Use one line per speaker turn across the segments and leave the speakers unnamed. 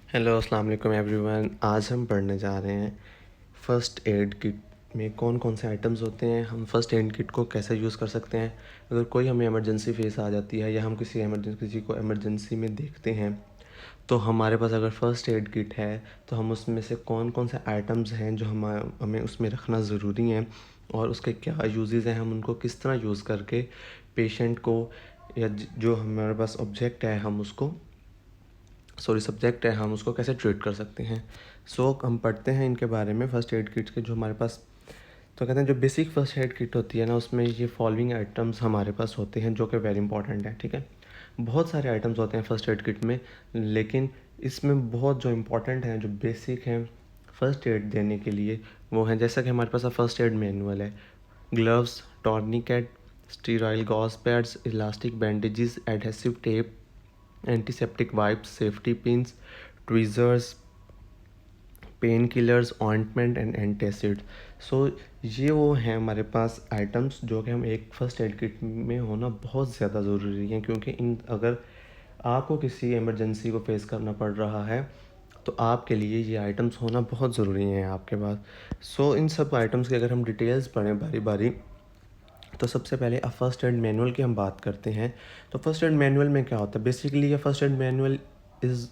Hello अस्सलाम वालेकुम everyone. आज हम पढ़ने जा रहे हैं फ़र्स्ट एड किट में कौन कौन से आइटम्स होते हैं, हम फ़र्स्ट एड किट को कैसे यूज़ कर सकते हैं अगर कोई हमें इमरजेंसी फेस आ जाती है या हम किसी को इमरजेंसी में देखते हैं। तो हमारे पास अगर फ़र्स्ट एड किट है तो हम उसमें से कौन कौन से आइटम्स हैं जो हमें उसमें रखना ज़रूरी हैं और उसके क्या यूजेस हैं, हम उनको किस तरह यूज़ करके पेशेंट को या जो हमारे पास ऑब्जेक्ट है हम उसको सब्जेक्ट है हम उसको कैसे ट्रीट कर सकते हैं। हम पढ़ते हैं इनके बारे में फ़र्स्ट एड किट्स के जो हमारे पास। तो कहते हैं जो बेसिक फ़र्स्ट एड किट होती है ना, उसमें ये फॉलोइंग आइटम्स हमारे पास होते हैं जो कि वेरी इंपॉर्टेंट है। ठीक है, बहुत सारे आइटम्स होते हैं फ़र्स्ट एड किट में, लेकिन इसमें बहुत जो इम्पोर्टेंट हैं, जो बेसिक हैं फ़र्स्ट एड देने के लिए, वो हैं जैसा कि हमारे पास फ़र्स्ट एड मैनुअल है, gloves, tourniquet, sterile gauze pads, elastic bandages, adhesive tape, antiseptic wipes, safety pins, tweezers, pain killers, ointment and antacid. So ये वो हैं हमारे पास आइटम्स जो कि हम एक फ़र्स्ट एड किट में होना बहुत ज़्यादा ज़रूरी है, क्योंकि इन अगर आपको किसी इमरजेंसी को फेस करना पड़ रहा है तो आपके लिए ये आइटम्स होना बहुत ज़रूरी हैं आपके पास। इन सब आइटम्स की अगर हम डिटेल्स पढ़ें बारी बारी, तो सबसे पहले फर्स्ट एड मैनुअल की हम बात करते हैं। तो फर्स्ट एड मैनुअल में क्या होता है, बेसिकली ये first aid manual is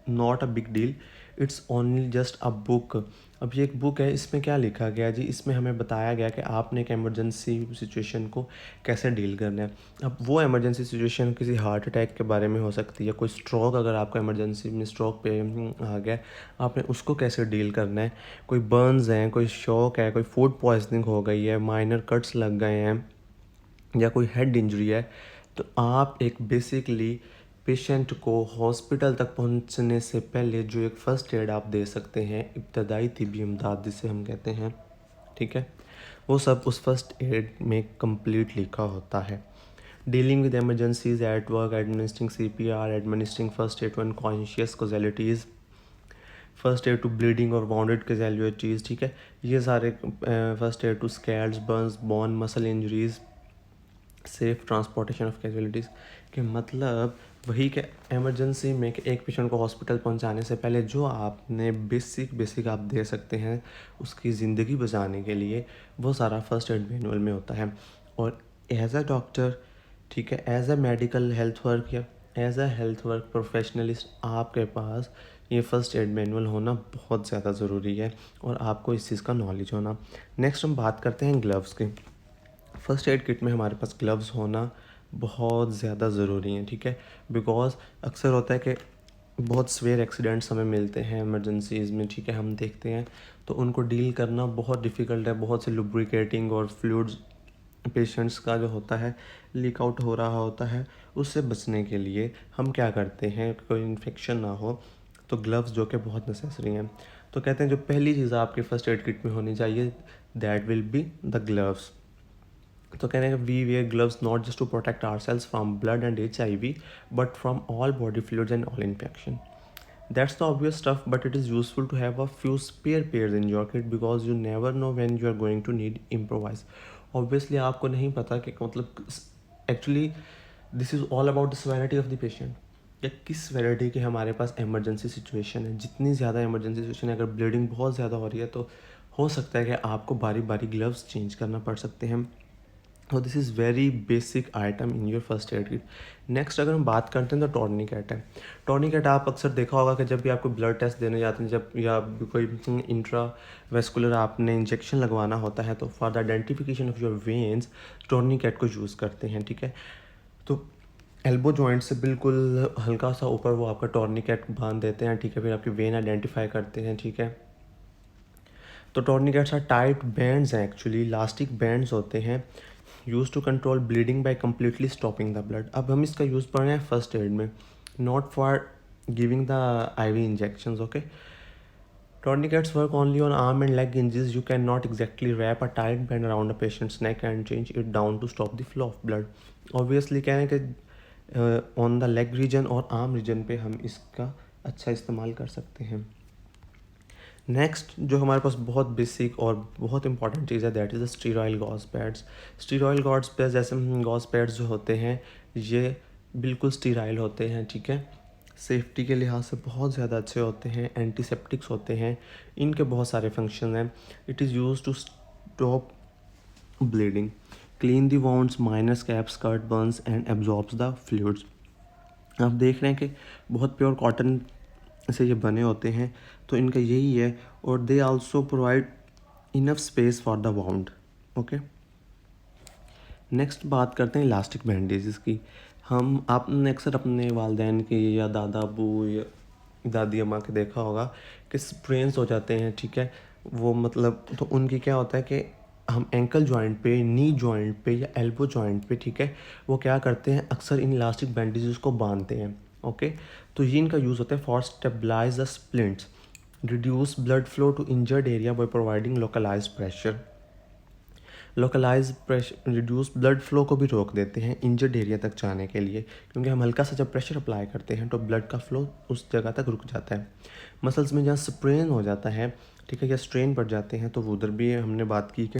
not a big deal, it's only just a book. अब ये एक बुक है, इसमें क्या लिखा गया जी, इसमें हमें बताया गया कि आपने एक एमरजेंसी सिचुएशन को कैसे डील करना है। अब वो एमरजेंसी सिचुएशन किसी हार्ट अटैक के बारे में हो सकती है, कोई स्ट्रोक, अगर आपका इमरजेंसी में स्ट्रोक पे आ गया, आपने उसको कैसे डील करना है, कोई बर्न्स हैं, कोई शॉक है, कोई फूड पॉइजनिंग हो गई है, माइनर कट्स लग गए हैं या कोई हेड इंजरी है, तो आप एक बेसिकली पेशेंट को हॉस्पिटल तक पहुंचने से पहले जो एक फ़र्स्ट एड आप दे सकते हैं, इब्तदाई तिब्बी इमदाद जिसे हम कहते हैं, ठीक है, वो सब उस फर्स्ट एड में कंप्लीट लिखा होता है। Dealing with emergencies at work, administering CPR, administering first aid to unconscious casualties, first aid to bleeding और वाउंडेड कैजुअलिटीज़, ठीक है, ये सारे first aid to scars, burns, bone muscle injuries, safe transportation of casualties के मतलब वही कि emergency में कि एक पेशेंट को हॉस्पिटल पहुंचाने से पहले जो आपने बेसिक आप दे सकते हैं उसकी ज़िंदगी बचाने के लिए, वो सारा फर्स्ट एड मैनुअल में होता है। और एज अ डॉक्टर, ठीक है, as a medical health work या as a health work professionalist, आपके पास ये फ़र्स्ट एड मैनुअल होना बहुत ज़्यादा ज़रूरी है और आपको इस चीज़ का नॉलेज होना। नेक्स्ट हम बात करते हैं ग्लव्स की। फ़र्स्ट एड किट में हमारे पास ग्लव्स होना बहुत ज़्यादा ज़रूरी है, ठीक है, बिकॉज़ अक्सर होता है कि बहुत स्वेयर एक्सीडेंट्स हमें मिलते हैं इमरजेंसीज़ में, ठीक है, हम देखते हैं तो उनको डील करना बहुत डिफ़िकल्ट है। बहुत से लुब्रिकेटिंग और फ्लूइड्स पेशेंट्स का जो होता है लीक आउट हो रहा होता है, उससे बचने के लिए हम क्या करते हैं, कोई इन्फेक्शन ना हो, तो ग्लव्स जो कि बहुत नेसेसरी हैं। तो कहते हैं जो पहली चीज़ आपके फ़र्स्ट एड किट में होनी चाहिए, that will be the gloves. तो कहने का we wear gloves not just to protect ourselves from blood and HIV, but from all body fluids and all infection. That's the obvious stuff, but it is useful to have a few spare pairs in your kit because you never know when you are going to need improvise. Obviously आपको नहीं पता कि मतलब actually this is all about the severity of the patient, या किस severity की हमारे पास emergency situation है। जितनी ज़्यादा इमरजेंसी सिचुएशन है, अगर ब्लीडिंग बहुत ज़्यादा हो रही है तो हो सकता है कि आपको बारी बारी ग्लव्स चेंज करना पड़ सकते हैं। तो this is very basic item in your first aid kit. Next अगर हम बात करते हैं तो टॉर्निकेट है। टॉर्निकेट आप अक्सर देखा होगा कि जब भी आपको ब्लड टेस्ट देने जाते हैं, जब या कोई इंट्रा वेस्कुलर आपने इंजेक्शन लगवाना होता है, तो for the identification of your veins tourniquet को यूज़ करते हैं, ठीक है। तो एल्बो जॉइंट से बिल्कुल हल्का सा ऊपर वो आपका टॉर्निकेट बांध देते हैं, ठीक है, फिर आपकी वेन आइडेंटिफाई करते हैं, ठीक है। तो टॉर्निकेट्स आर टाइट बैंड्स हैं, एक्चुअली इलास्टिक बैंड्स होते हैं, use to control bleeding by completely stopping the blood. अब हम इसका यूज़ पढ़ रहे हैं फर्स्ट एड में, not for giving the IV injections, okay. Tourniquets work only on arm and leg injuries. You cannot exactly wrap a tight band around a patient's neck and change it down to stop the flow of blood. Obviously कह रहे हैं कि on the leg reason और arm reason पे हम इसका अच्छा इस्तेमाल कर सकते हैं। नेक्स्ट जो हमारे पास बहुत बेसिक और बहुत इंपॉर्टेंट चीज़ है, that is the sterile gauze pads. Sterile gauze pads जैसे गॉज पैड्स जो होते हैं ये बिल्कुल स्टीराइल होते हैं, ठीक है, सेफ्टी के लिहाज से बहुत ज़्यादा अच्छे होते हैं, एंटीसेप्टिक्स होते हैं, इनके बहुत सारे फंक्शन हैं। It is use to stop bleeding, clean the wounds, minor scabs, cut burns and absorbs the fluids. आप देख रहे हैं कि बहुत प्योर कॉटन से ये बने होते हैं, तो इनका यही है। और they also provide enough space for the wound. Okay, next बात करते हैं इलास्टिक बैंडेजेस की। हम आपने अक्सर अपने वालदैन के या दादा अबू या दादी अम्मा के देखा होगा कि स्प्रेन्स हो जाते हैं, ठीक है। वो मतलब तो उनकी क्या होता है कि हम एंकल जॉइंट पे, नी जॉइंट पे या एल्बो जॉइंट पे, ठीक है, वो क्या करते हैं, अक्सर इन इलास्टिक बैंडेजेस को बांधते हैं। ओके, तो ये इनका यूज़ होता है for stabilize the splints, reduce blood flow to injured area by providing localize pressure. Localize pressure reduce blood flow को भी रोक देते हैं इंजर्ड एरिया तक जाने के लिए, क्योंकि हम हल्का सा जब प्रेशर अप्लाई करते हैं तो ब्लड का फ्लो उस जगह तक रुक जाता है। मसल्स में जहाँ स्प्रेन हो जाता है, ठीक है, या स्ट्रेन पड़ जाते हैं, तो वो उधर भी हमने बात की कि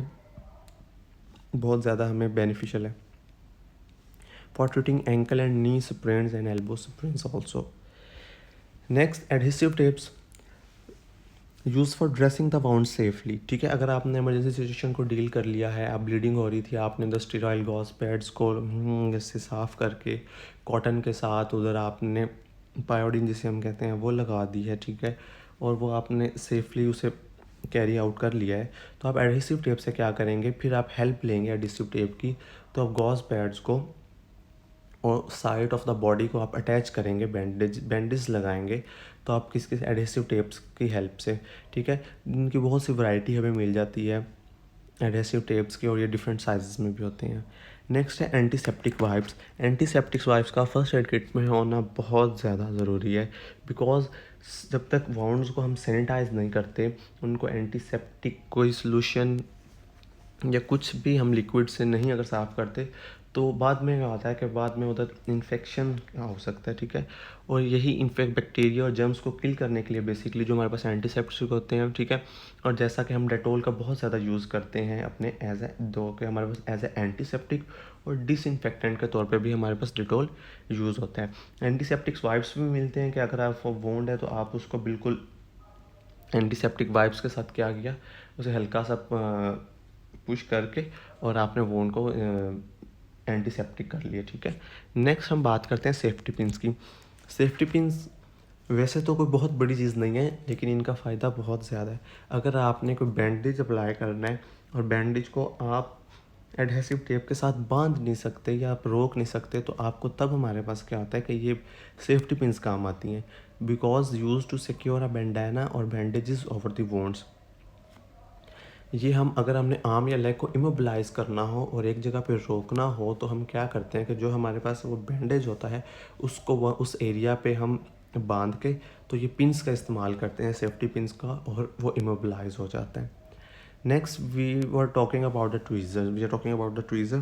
बहुत ज़्यादा हमें बेनिफिशियल है for treating ankle and knee sprains and elbow sprains also. Next, adhesive tapes use for dressing the wound safely, ठीक है। अगर आपने इमरजेंसी सिचुएशन को डील कर लिया है, आप ब्लीडिंग हो रही थी, आपने द स्टीरॉयल गॉज पैड्स को इससे साफ़ करके कॉटन के साथ उधर आपने पायोडीन जिसे हम कहते हैं वो लगा दी है, ठीक है, और वो आपने सेफली उसे कैरी आउट कर लिया है, तो आप एडहेसिव टेप से क्या करेंगे, फिर आप हेल्प लेंगे एडहेसिव टेप की, तो आप गॉज पैड्स को और साइड ऑफ द बॉडी को आप अटैच करेंगे, बैंडेज लगाएंगे, तो आप किस किस एडहेसिव टेप्स की हेल्प से, ठीक है। इनकी बहुत सी वैरायटी हमें मिल जाती है एडहेसिव टेप्स की, और ये डिफरेंट साइजेस में भी होते हैं। नेक्स्ट है एंटीसेप्टिक वाइप्स। एंटीसेप्टिक वाइप्स का फर्स्ट एड किट में होना बहुत ज़्यादा ज़रूरी है, बिकॉज जब तक वाउंड्स को हम सैनिटाइज नहीं करते, उनको एंटीसेप्टिक कोई सोल्यूशन या कुछ भी हम लिक्विड से नहीं अगर साफ़ करते, तो बाद में क्या होता है कि बाद में उधर इन्फेक्शन हो सकता है, ठीक है। और यही इन्फेक्ट बैक्टीरिया और जर्म्स को किल करने के लिए बेसिकली जो हमारे पास एंटीसेप्टिक होते हैं, ठीक है। और जैसा कि हम डेटोल का बहुत ज़्यादा यूज़ करते हैं अपने एज ए दो के हमारे पास एज ए एंटीसेप्टिक और डिसइंफेक्टेंट के तौर पे भी हमारे पास डेटोल यूज़ होता है। एंटीसेप्टिक वाइप्स भी मिलते हैं कि अगर आप वोंड है तो आप उसको बिल्कुल एंटीसेप्टिक वाइप्स के साथ क्या किया, उसे हल्का सा पुश करके और आपने वोंड को एंटीसेप्टिक कर लिया, ठीक है। नेक्स्ट हम बात करते हैं सेफ्टी पिन्स की। सेफ्टी पिन्स वैसे तो कोई बहुत बड़ी चीज़ नहीं है, लेकिन इनका फ़ायदा बहुत ज़्यादा है। अगर आपने कोई बैंडेज अप्लाई करना है और बैंडेज को आप एडहेसिव टेप के साथ बांध नहीं सकते या आप रोक नहीं सकते, तो आपको तब हमारे पास क्या होता है कि ये सेफ्टी पिन्स काम आती हैं, because use to secure a bandana और बैंडेजेस ओवर द वोंड्स। ये हम अगर हमने आर्म या लेग को इमोबिलाइज करना हो और एक जगह पे रोकना हो, तो हम क्या करते हैं कि जो हमारे पास वो बैंडेज होता है उसको वह उस एरिया पे हम बांध के, तो ये पिंस का इस्तेमाल करते हैं, सेफ्टी पिंस का, और वो इमोबिलाइज हो जाता है। Next we were talking about the tweezer, we are talking about the tweezer.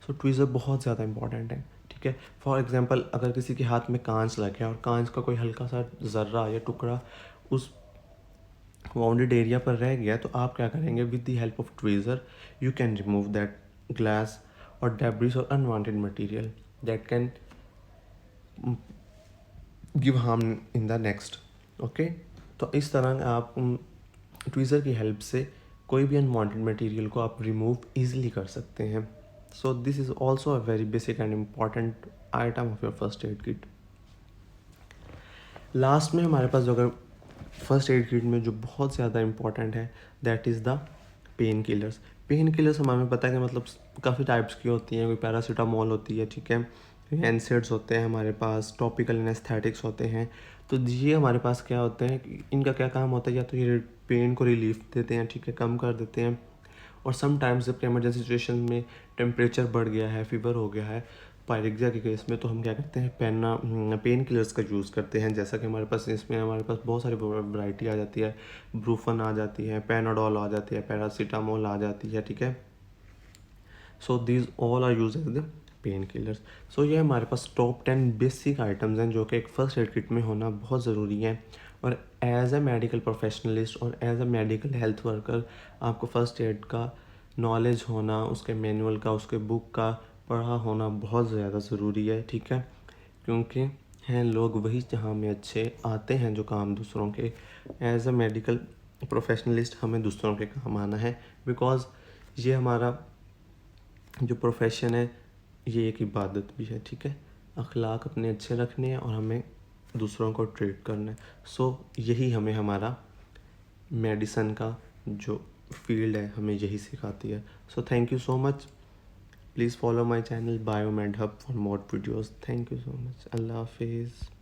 So tweezer बहुत ज़्यादा इंपॉर्टेंट है, ठीक है। फॉर एग्जांपल अगर किसी के हाथ में कांच लग गया और कांच का कोई हल्का सा ज़र्रा या टुकड़ा उस वाउंडेड एरिया पर रह गया, तो आप क्या करेंगे, with the help of tweezer you can remove that glass और डेब्रिस और unwanted material that can give harm in the next. Okay, तो इस तरह आप ट्वीज़र की हेल्प से कोई भी अनवांटेड मटेरियल को आप रिमूव ईजिली कर सकते हैं। So this is also a very basic and important item of your first aid kit. Last में हमारे पास जो अगर फर्स्ट एड किट में जो बहुत ज़्यादा इंपॉर्टेंट है, that is the pain killers. Pain killers हमें पता है कि मतलब काफ़ी टाइप्स की होती हैं, कोई पैरासीटामोल होती है, ठीक है, एनसेड्स होते हैं हमारे पास, टॉपिकल एनेस्थेटिक्स होते हैं। तो ये हमारे पास क्या होते हैं कि इनका क्या काम होता है, या तो ये पेन को रिलीफ देते हैं, ठीक है, कम कर देते हैं, और समटाइम्स जब इमरजेंसी सिचुएशन में टेम्परेचर बढ़ गया है, फीवर हो गया है, पायरेक्सिया के केस में, तो हम क्या करते हैं, पेन किलर्स का यूज़ करते हैं। जैसा कि हमारे पास इसमें हमारे पास बहुत सारी वैरायटी आ जाती है, ब्रूफन आ जाती है, पैनाडोल आ जाती है, पैरासीटामोल आ जाती है, ठीक है। So these all are use as the painkillers. So ये हमारे पास टॉप 10 बेसिक आइटम्स हैं जो कि एक फर्स्ट एड किट में होना बहुत ज़रूरी है। और एज अ मेडिकल प्रोफेशनलिस्ट और as a medical health worker आपको फर्स्ट एड का नॉलेज होना, उसके मैनुअल का, उसके बुक का पढ़ा होना बहुत ज़्यादा ज़रूरी है, ठीक है, क्योंकि हैं लोग वही जहाँ में अच्छे आते हैं जो काम दूसरों के। एज अ मेडिकल प्रोफेशनलिस्ट हमें दूसरों के काम आना है, बिकॉज़ ये हमारा जो प्रोफेशन है ये एक इबादत भी है, ठीक है। अखलाक अपने अच्छे रखने हैं और हमें दूसरों को ट्रीट करना है। सो यही हमें हमारा मेडिसन का जो फील्ड है हमें यही सिखाती है। So thank you so much. Please follow my channel Biomed Hub for more videos. Thank you so much. अल्लाह हाफिज़।